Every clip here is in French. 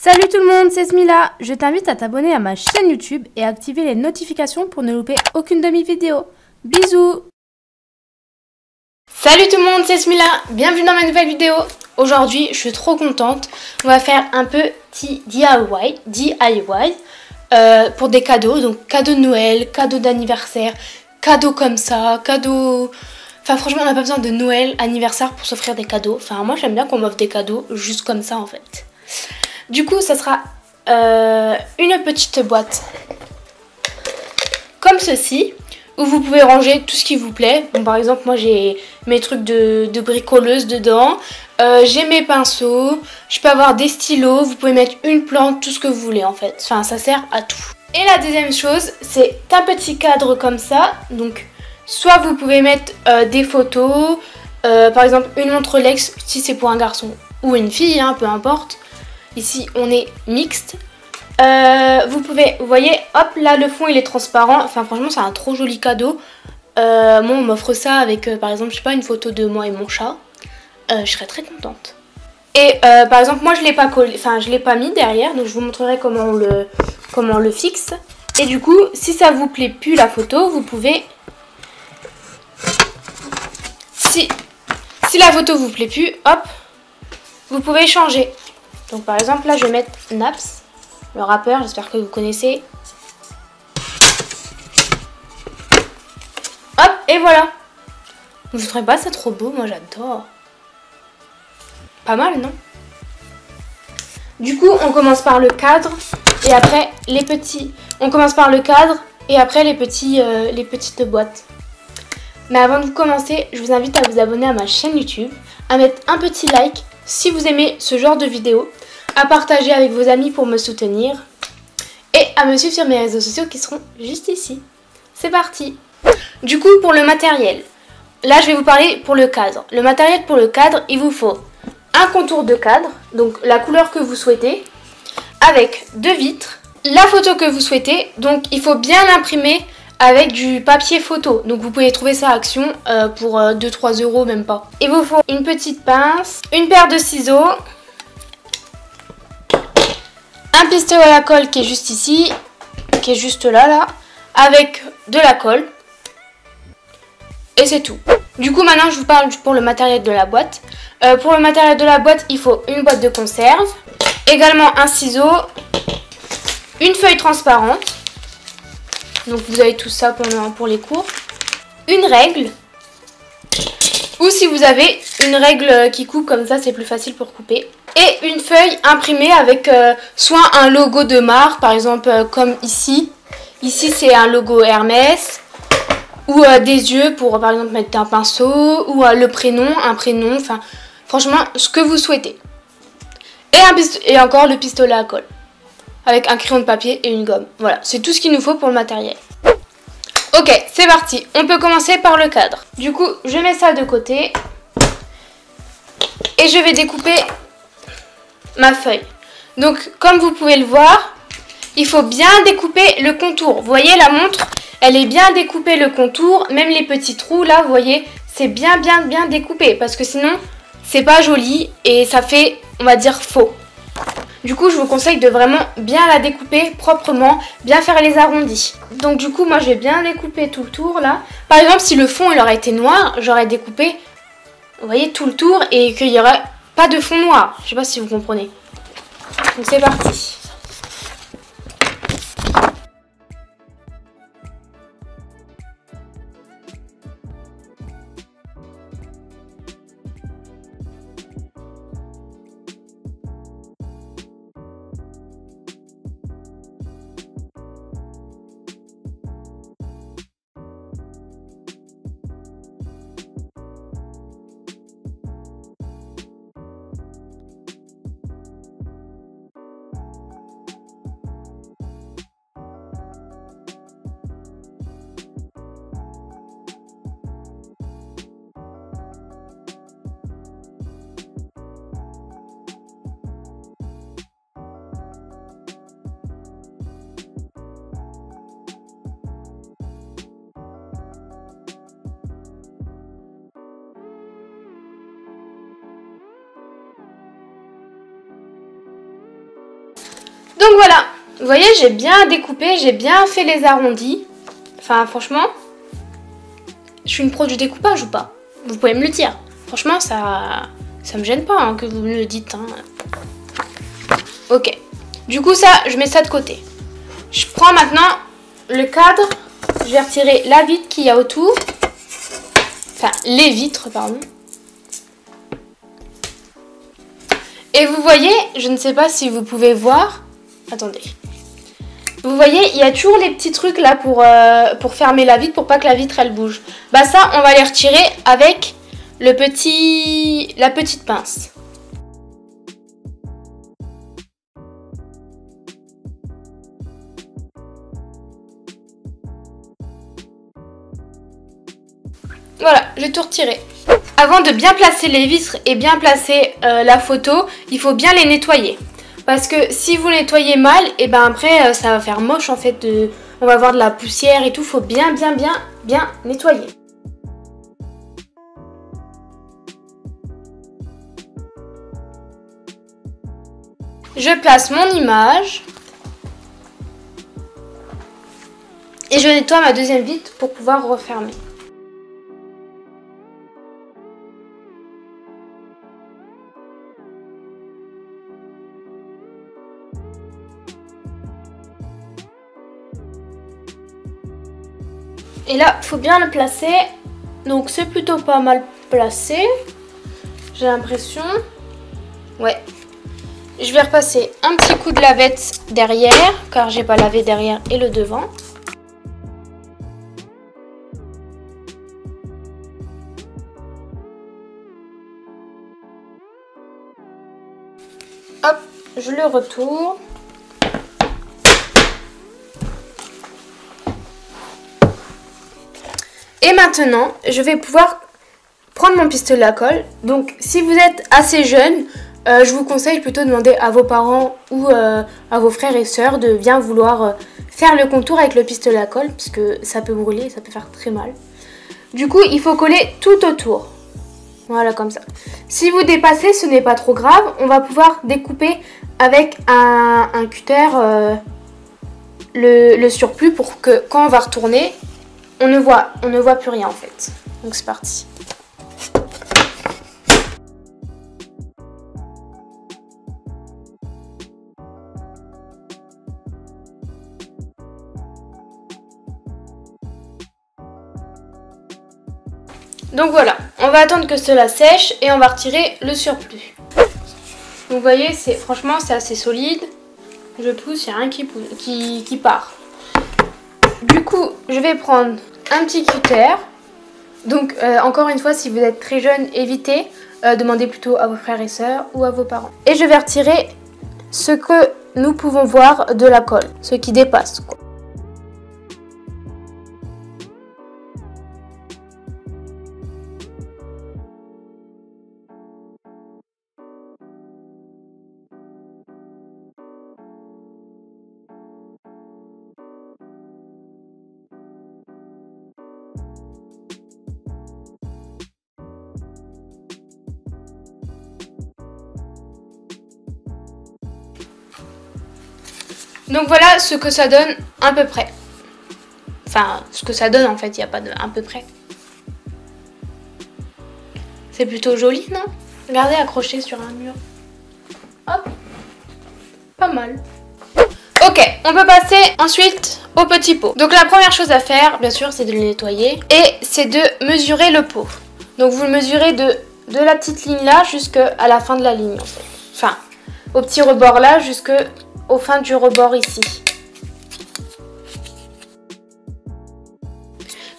Salut tout le monde, c'est Smila. Je t'invite à t'abonner à ma chaîne YouTube et à activer les notifications pour ne louper aucune de mes vidéos. Bisous! Salut tout le monde, c'est Smila. Bienvenue dans ma nouvelle vidéo. Aujourd'hui, je suis trop contente. On va faire un petit DIY pour des cadeaux. Donc cadeaux de Noël, cadeaux d'anniversaire, cadeaux comme ça, cadeaux... Enfin franchement, on n'a pas besoin de Noël, anniversaire pour s'offrir des cadeaux. Enfin moi j'aime bien qu'on m'offre des cadeaux juste comme ça en fait. Du coup, ça sera une petite boîte comme ceci, où vous pouvez ranger tout ce qui vous plaît. Bon, par exemple, moi j'ai mes trucs de bricoleuse dedans, j'ai mes pinceaux, je peux avoir des stylos, vous pouvez mettre une plante, tout ce que vous voulez en fait. Enfin, ça sert à tout. Et la deuxième chose, c'est un petit cadre comme ça. Donc, soit vous pouvez mettre des photos, par exemple une montre Rolex si c'est pour un garçon ou une fille, hein, peu importe. Ici, on est mixte. Vous pouvez, vous voyez, hop, là, le fond, il est transparent. Enfin, franchement, c'est un trop joli cadeau. Moi, on m'offre ça avec, par exemple, je sais pas, une photo de moi et mon chat. Je serais très contente. Et, par exemple, moi, je l'ai pas collé, enfin, je l'ai pas mis derrière. Donc, je vous montrerai comment on le fixe. Et du coup, si ça vous plaît plus, la photo, vous pouvez... Si la photo vous plaît plus, hop, vous pouvez changer. Donc par exemple là je vais mettre Naps, le rappeur, j'espère que vous connaissez. Hop, et voilà. Vous trouvez pas ça trop beau? Moi j'adore. Pas mal, non? Du coup on commence par le cadre et après les petits. On commence par le cadre et après les petites boîtes. Mais avant de commencer, je vous invite à vous abonner à ma chaîne YouTube, à mettre un petit like si vous aimez ce genre de vidéo, à partager avec vos amis pour me soutenir et à me suivre sur mes réseaux sociaux qui seront juste ici. C'est parti! Du coup, pour le matériel, là je vais vous parler pour le cadre. Le matériel pour le cadre, il vous faut un contour de cadre, donc la couleur que vous souhaitez, avec deux vitres, la photo que vous souhaitez, donc il faut bien l'imprimer avec du papier photo. Donc vous pouvez trouver ça à Action pour 2-3 euros, même pas. Il vous faut une petite pince, une paire de ciseaux, un pistolet à colle qui est juste ici, qui est juste là, avec de la colle. Et c'est tout. Du coup, maintenant, je vous parle pour le matériel de la boîte. Pour le matériel de la boîte, il faut une boîte de conserve, également un ciseau, une feuille transparente. Donc, vous avez tout ça pour les cours. Une règle. Ou si vous avez une règle qui coupe comme ça, c'est plus facile pour couper. Et une feuille imprimée avec soit un logo de marque, par exemple comme ici. Ici, c'est un logo Hermès. Ou des yeux pour, par exemple, mettre un pinceau. Ou un prénom. Enfin, franchement, ce que vous souhaitez. Et encore le pistolet à colle. Avec un crayon de papier et une gomme. Voilà, c'est tout ce qu'il nous faut pour le matériel. Ok, c'est parti. On peut commencer par le cadre. Du coup, je mets ça de côté. Et je vais découper ma feuille. Donc, comme vous pouvez le voir, il faut bien découper le contour. Vous voyez, la montre, elle est bien découpée le contour. Même les petits trous, là, vous voyez, c'est bien découpé. Parce que sinon, c'est pas joli et ça fait, on va dire, faux. Du coup, je vous conseille de vraiment bien la découper proprement, bien faire les arrondis. Donc du coup, moi, je vais bien découper tout le tour, là. Par exemple, si le fond, il aurait été noir, j'aurais découpé, vous voyez, tout le tour et qu'il n'y aurait pas de fond noir. Je sais pas si vous comprenez. Donc c'est parti. Donc voilà, vous voyez, j'ai bien découpé, j'ai bien fait les arrondis. Enfin, franchement, je suis une pro du découpage ou pas? Vous pouvez me le dire. Franchement, ça me gêne pas hein, que vous me le dites. Hein. Ok. Du coup, ça, je mets ça de côté. Je prends maintenant le cadre. Je vais retirer la vitre qu'il y a autour. Enfin, les vitres, pardon. Et vous voyez, je ne sais pas si vous pouvez voir. Attendez. Vous voyez, il y a toujours les petits trucs là pour fermer la vitre, pour pas que la vitre elle bouge. Bah ça, on va les retirer avec la petite pince. Voilà, j'ai tout retiré. Avant de bien placer les vitres et bien placer la photo, il faut bien les nettoyer. Parce que si vous nettoyez mal, et ben après ça va faire moche en fait. On va avoir de la poussière et tout. Il faut bien nettoyer. Je place mon image. Et je nettoie ma deuxième vitre pour pouvoir refermer. Et là, il faut bien le placer. Donc c'est plutôt pas mal placé. J'ai l'impression. Ouais. Je vais repasser un petit coup de lavette derrière, car j'ai pas lavé derrière et le devant. Hop, je le retourne. Et maintenant, je vais pouvoir prendre mon pistolet à colle. Donc, si vous êtes assez jeune, je vous conseille plutôt de demander à vos parents ou à vos frères et sœurs de bien vouloir faire le contour avec le pistolet à colle, parce que ça peut brûler, ça peut faire très mal. Du coup, il faut coller tout autour. Voilà, comme ça. Si vous dépassez, ce n'est pas trop grave. On va pouvoir découper avec un cutter le surplus pour que quand on va retourner, on ne voit plus rien en fait. Donc c'est parti. Donc voilà, on va attendre que cela sèche et on va retirer le surplus. Vous voyez, franchement c'est assez solide. Je pousse, il n'y a rien qui part. Du coup, je vais prendre un petit cutter. Donc encore une fois, si vous êtes très jeune, évitez. Demandez plutôt à vos frères et sœurs ou à vos parents. Et je vais retirer ce que nous pouvons voir de la colle, ce qui dépasse, quoi. Donc voilà ce que ça donne à peu près. Enfin, ce que ça donne en fait, il n'y a pas de à peu près. C'est plutôt joli, non? Regardez, accroché sur un mur. Hop, pas mal. Ok, on peut passer ensuite au petit pot. Donc la première chose à faire, bien sûr, c'est de le nettoyer. Et c'est de mesurer le pot. Donc vous le mesurez de la petite ligne là jusqu'à la fin de la ligne en fait. Enfin, au petit rebord là jusqu'au fin du rebord ici.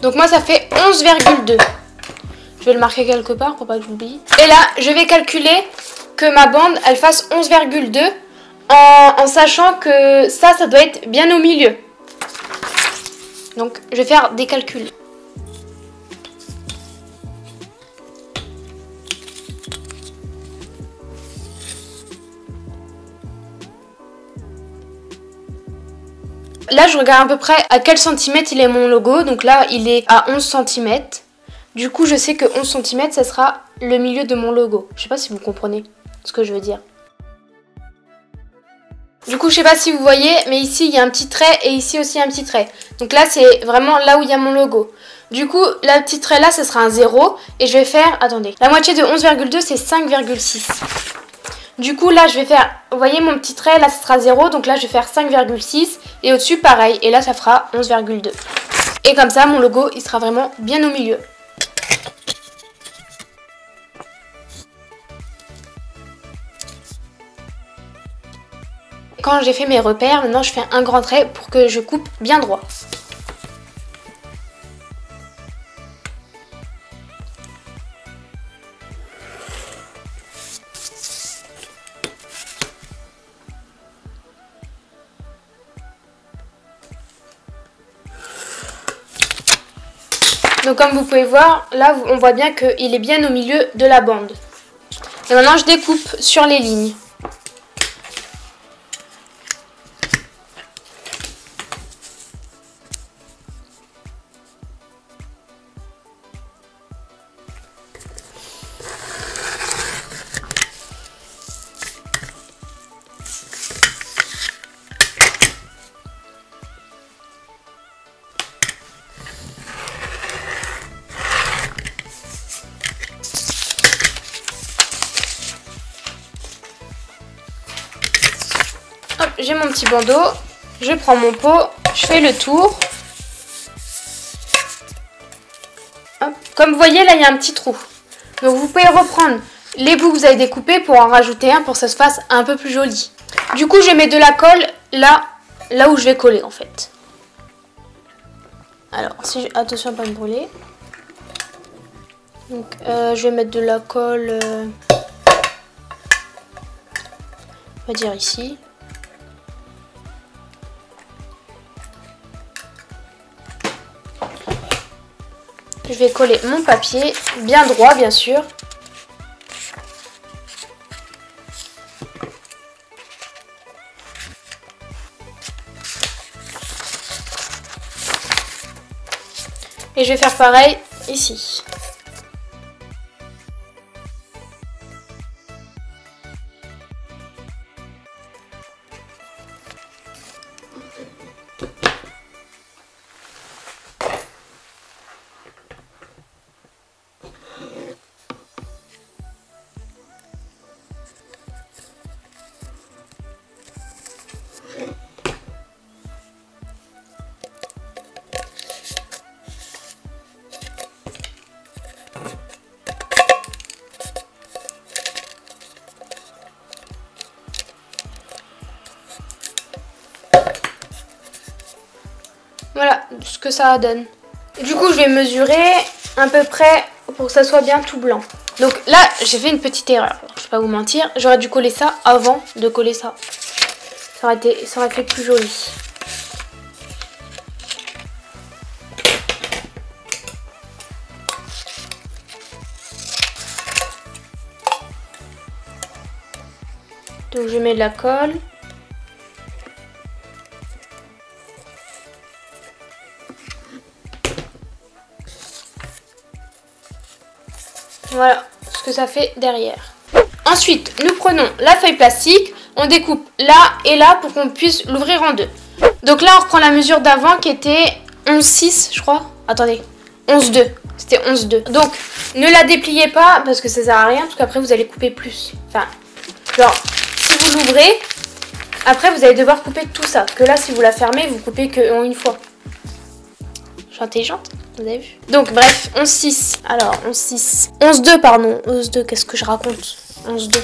Donc moi ça fait 11,2. Je vais le marquer quelque part pour pas que j'oublie. Et là, je vais calculer que ma bande, elle fasse 11,2 en sachant que ça doit être bien au milieu. Donc, je vais faire des calculs. Là, je regarde à peu près à quel centimètre il est mon logo. Donc là, il est à 11 cm. Du coup, je sais que 11 cm, ça sera le milieu de mon logo. Je sais pas si vous comprenez ce que je veux dire. Du coup, je sais pas si vous voyez, mais ici, il y a un petit trait et ici aussi un petit trait. Donc là, c'est vraiment là où il y a mon logo. Du coup, la petite trait là, ce sera un 0. Et je vais faire, attendez, la moitié de 11,2, c'est 5,6. Du coup, là, je vais faire, vous voyez mon petit trait, là, ce sera 0. Donc là, je vais faire 5,6. Et au-dessus, pareil. Et là, ça fera 11,2. Et comme ça, mon logo, il sera vraiment bien au milieu. Quand j'ai fait mes repères, maintenant, je fais un grand trait pour que je coupe bien droit. Donc comme vous pouvez voir, là on voit bien qu'il est bien au milieu de la bande. Et maintenant je découpe sur les lignes. J'ai mon petit bandeau, je prends mon pot, je fais le tour. Hop. Comme vous voyez, là il y a un petit trou. Donc vous pouvez reprendre les bouts que vous avez découpés pour en rajouter un pour que ça se fasse un peu plus joli. Du coup, je mets de la colle là où je vais coller en fait. Alors, attention à ne pas me brûler. Donc je vais mettre de la colle, on va dire ici. Je vais coller mon papier, bien droit bien sûr. Et je vais faire pareil ici. Voilà ce que ça donne. Du coup, je vais mesurer à peu près pour que ça soit bien tout blanc. Donc là, j'ai fait une petite erreur. Je ne vais pas vous mentir. J'aurais dû coller ça avant de coller ça. Ça aurait fait plus joli. Donc je mets de la colle. Voilà ce que ça fait derrière. Ensuite, nous prenons la feuille plastique, on découpe là et là pour qu'on puisse l'ouvrir en deux. Donc là, on reprend la mesure d'avant qui était 11,6 je crois. Attendez, 11,2. C'était 11,2. Donc, ne la dépliez pas parce que ça sert à rien, parce qu'après vous allez couper plus. Enfin, genre, si vous l'ouvrez, après vous allez devoir couper tout ça. Parce que là, si vous la fermez, vous coupez qu'en une fois. Je suis intelligente. Vous avez vu? Donc bref, 11,6. Alors, 11,6. 11,2 pardon. 11,2, qu'est-ce que je raconte? 11,2.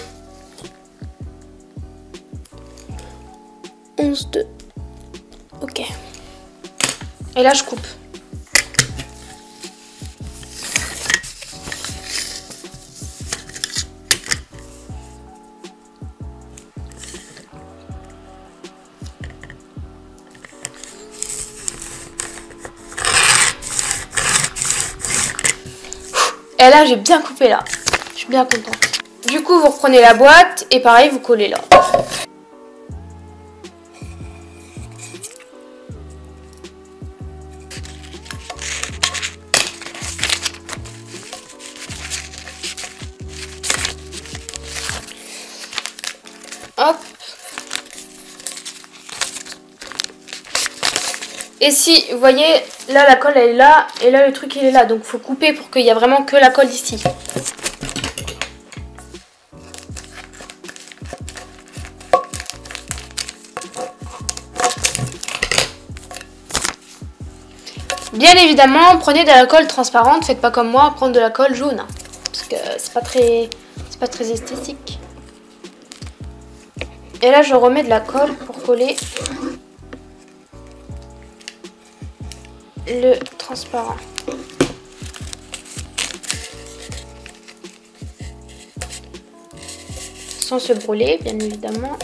11,2. Ok. Et là, je coupe. Et là, j'ai bien coupé là. Je suis bien contente. Du coup, vous reprenez la boîte et pareil, vous collez là. Hop. Et si, vous voyez, là la colle elle est là, et là le truc il est là. Donc faut couper pour qu'il y ait vraiment que la colle ici. Bien évidemment, prenez de la colle transparente, faites pas comme moi, prendre de la colle jaune. Parce que c'est pas très esthétique. Et là je remets de la colle pour coller le transparent. Sans se brûler, bien évidemment.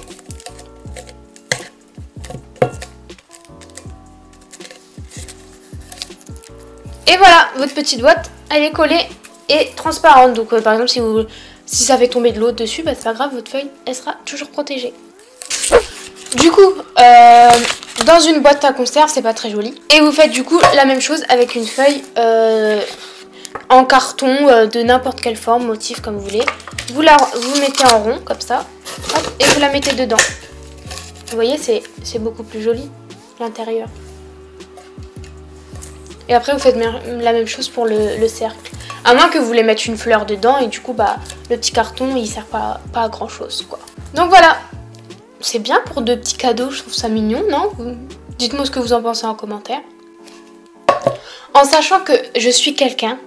Et voilà, votre petite boîte, elle est collée et transparente. Donc par exemple, si ça fait tomber de l'eau dessus, bah, c'est pas grave, votre feuille, elle sera toujours protégée. Du coup, dans une boîte à conserve, c'est pas très joli. Et vous faites du coup la même chose avec une feuille en carton de n'importe quelle forme, motif comme vous voulez. Vous mettez en rond, comme ça, hop, et vous la mettez dedans. Vous voyez, c'est beaucoup plus joli, l'intérieur. Et après, vous faites la même chose pour le cercle. À moins que vous voulez mettre une fleur dedans et du coup, bah, le petit carton, il sert pas à grand chose, quoi. Donc voilà. C'est bien pour de petits cadeaux, je trouve ça mignon, non? Dites-moi ce que vous en pensez en commentaire. En sachant que je suis quelqu'un,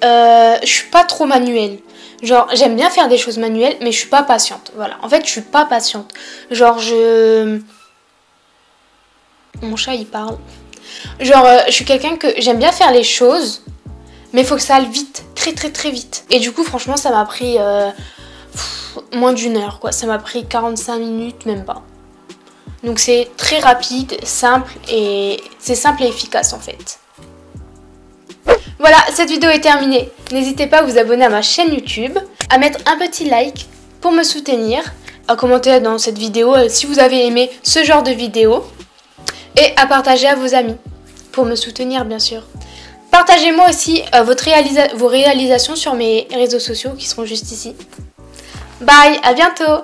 je suis pas trop manuelle. Genre, j'aime bien faire des choses manuelles, mais je suis pas patiente. Voilà, en fait, je suis pas patiente. Genre, Mon chat, il parle. Genre, je suis quelqu'un que j'aime bien faire les choses, mais il faut que ça aille vite, très très très vite. Et du coup, franchement, ça m'a pris moins d'1 heure, quoi. Ça m'a pris 45 minutes, même pas. Donc c'est très rapide, simple et efficace en fait. Voilà, cette vidéo est terminée. N'hésitez pas à vous abonner à ma chaîne YouTube, à mettre un petit like pour me soutenir, à commenter dans cette vidéo si vous avez aimé ce genre de vidéo et à partager à vos amis pour me soutenir bien sûr. Partagez-moi aussi vos réalisations sur mes réseaux sociaux qui seront juste ici. Bye, à bientôt!